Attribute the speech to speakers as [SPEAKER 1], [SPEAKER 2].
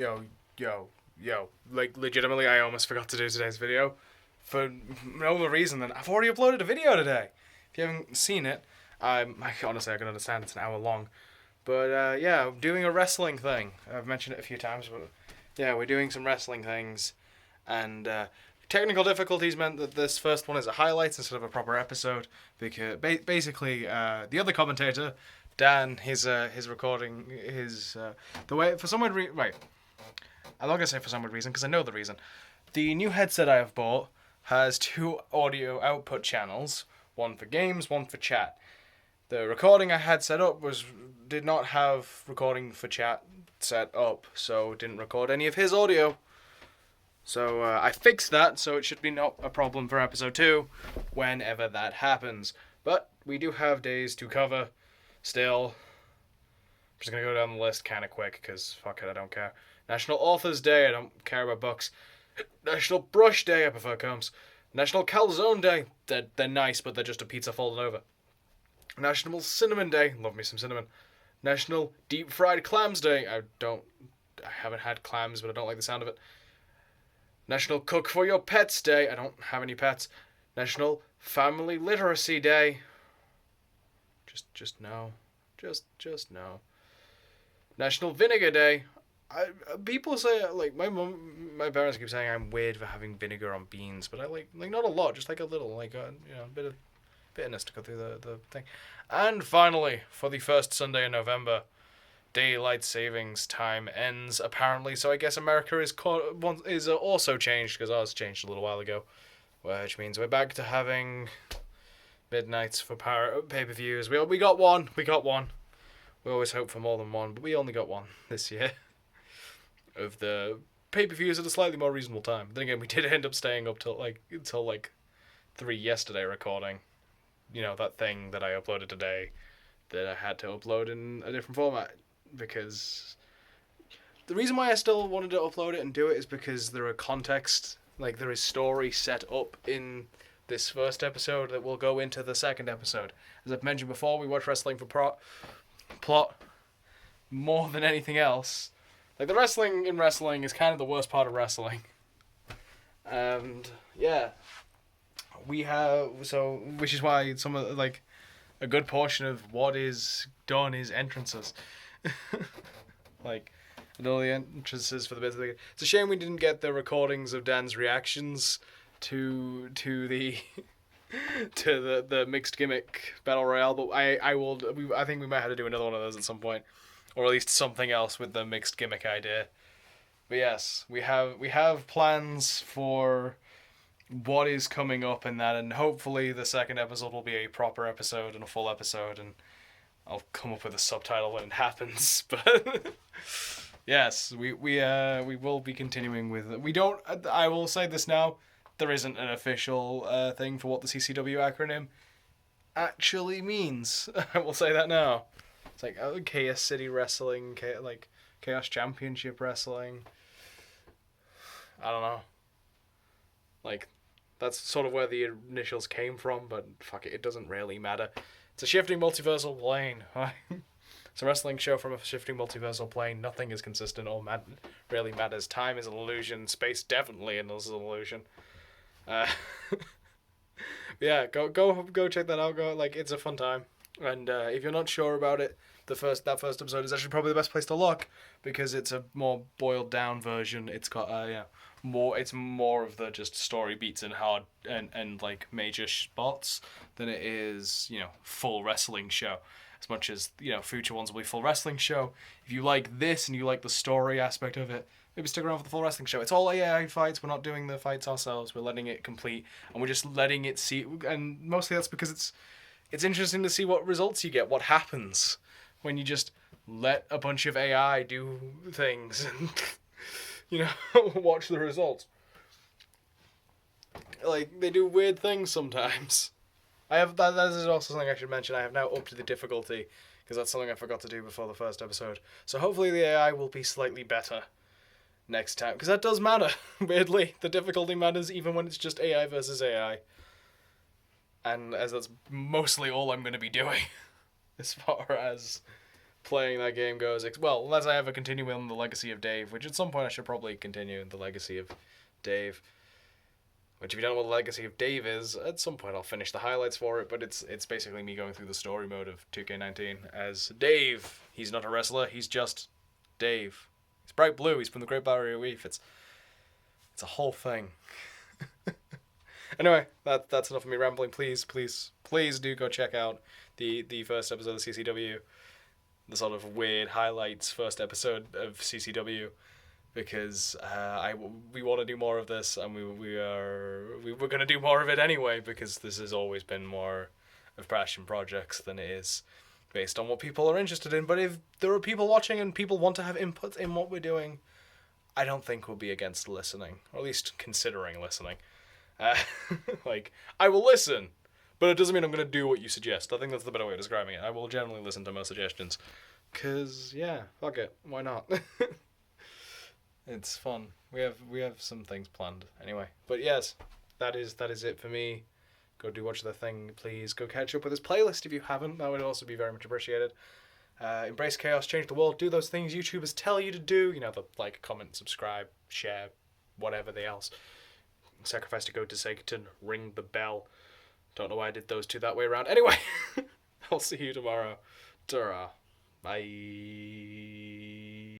[SPEAKER 1] Yo. Like, legitimately, I almost forgot to do today's video. For no other reason than I've already uploaded a video today. If you haven't seen it, honestly, I can understand it's an hour long. But, yeah, I'm doing a wrestling thing. I've mentioned it a few times, but, yeah, we're doing some wrestling things. And, technical difficulties meant that this first one is a highlights instead of a proper episode. Because, basically, the other commentator, Dan, his recording, the way, for some weird reason, right. I'm not going to say for some weird reason, because I know the reason. The new headset I have bought has 2 audio output channels, one for games, one for chat. The recording I had set up did not have recording for chat set up, so it didn't record any of his audio. So I fixed that, so it should be not a problem for episode 2, whenever that happens. But we do have days to cover still. I'm just going to go down the list kind of quick, because fuck it, I don't care. National Authors Day, I don't care about books. National Brush Day, I prefer combs. National Calzone Day, they're nice, but they're just a pizza folded over. National Cinnamon Day, love me some cinnamon. National Deep Fried Clams Day, I haven't had clams, but I don't like the sound of it. National Cook for Your Pets Day, I don't have any pets. National Family Literacy Day, just no. Just no. National Vinegar Day, people say, like, my parents keep saying I'm weird for having vinegar on beans, but I like not a lot, just like a little, like a bit of bitterness to go through the thing. And finally, for the first Sunday in November, daylight savings time ends apparently. So I guess America is also changed, because ours changed a little while ago, which means we're back to having midnights for pay-per-views. We got one. We always hope for more than one, but we only got one this year. Of the pay-per-views at a slightly more reasonable time. Then again, we did end up staying up till 3 yesterday recording. You know, that thing that I uploaded today that I had to upload in a different format, because the reason why I still wanted to upload it and do it is because there are context, like there is story set up in this first episode that will go into the second episode. As I've mentioned before, we watch wrestling for plot more than anything else. Like, the wrestling in wrestling is kind of the worst part of wrestling. And, yeah. Which is why some of, like, a good portion of what is done is entrances. Like, and all the entrances for the bits. It's a shame we didn't get the recordings of Dan's reactions to the the mixed gimmick battle royale, but I think we might have to do another one of those at some point. Or at least something else with the mixed gimmick idea. But yes, we have plans for what is coming up in that, and hopefully the second episode will be a proper episode and a full episode, and I'll come up with a subtitle when it happens. But yes, we will be continuing with it. I will say this now, there isn't an official thing for what the CCW acronym actually means. I will say that now. It's like Chaos City Wrestling, like Chaos Championship Wrestling. I don't know. Like, that's sort of where the initials came from, but fuck it, it doesn't really matter. It's a shifting multiversal plane. It's a wrestling show from a shifting multiversal plane. Nothing is consistent or really matters. Time is an illusion. Space definitely is an illusion. Yeah, go check that out. It's a fun time. And if you're not sure about it, that first episode is actually probably the best place to look, because it's a more boiled down version. It's got it's more of the just story beats and hard and like major spots than it is, full wrestling show. As much as, future ones will be full wrestling show. If you like this and you like the story aspect of it, maybe stick around for the full wrestling show. It's all AI fights. We're not doing the fights ourselves. We're letting it complete, and we're just letting it see. And mostly that's because it's interesting to see what results you get, what happens when you just let a bunch of AI do things and, watch the results. Like, they do weird things sometimes. That is also something I should mention. I have now upped the difficulty, because that's something I forgot to do before the first episode. So hopefully the AI will be slightly better next time, because that does matter. Weirdly, the difficulty matters even when it's just AI versus AI. And as that's mostly all I'm going to be doing as far as playing that game goes. Well, unless I ever continue on the Legacy of Dave, which at some point I should probably continue the Legacy of Dave. Which, if you don't know what the Legacy of Dave is, at some point I'll finish the highlights for it, but it's basically me going through the story mode of 2K19 as Dave. He's not a wrestler, he's just Dave. He's bright blue, he's from the Great Barrier Reef. It's a whole thing. Anyway, that's enough of me rambling. Please do go check out the first episode of CCW. The sort of weird highlights first episode of CCW. Because we want to do more of this, and we're going to do more of it anyway, because this has always been more of passion projects than it is based on what people are interested in. But if there are people watching and people want to have input in what we're doing, I don't think we'll be against listening, or at least considering listening. Like, I will listen, but it doesn't mean I'm going to do what you suggest. I think that's the better way of describing it. I will generally listen to most suggestions, because, yeah, fuck it, why not? It's fun. We have some things planned anyway. But yes, that is it for me. Go do watch the thing, please. Go catch up with this playlist if you haven't. That would also be very much appreciated. Embrace chaos, change the world, do those things YouTubers tell you to do. You know, the like, comment, subscribe, share, whatever the else. Sacrifice to go to Satan, ring the bell. Don't know why I did those two that way around. Anyway, I'll see you tomorrow. Ta-ra. Bye.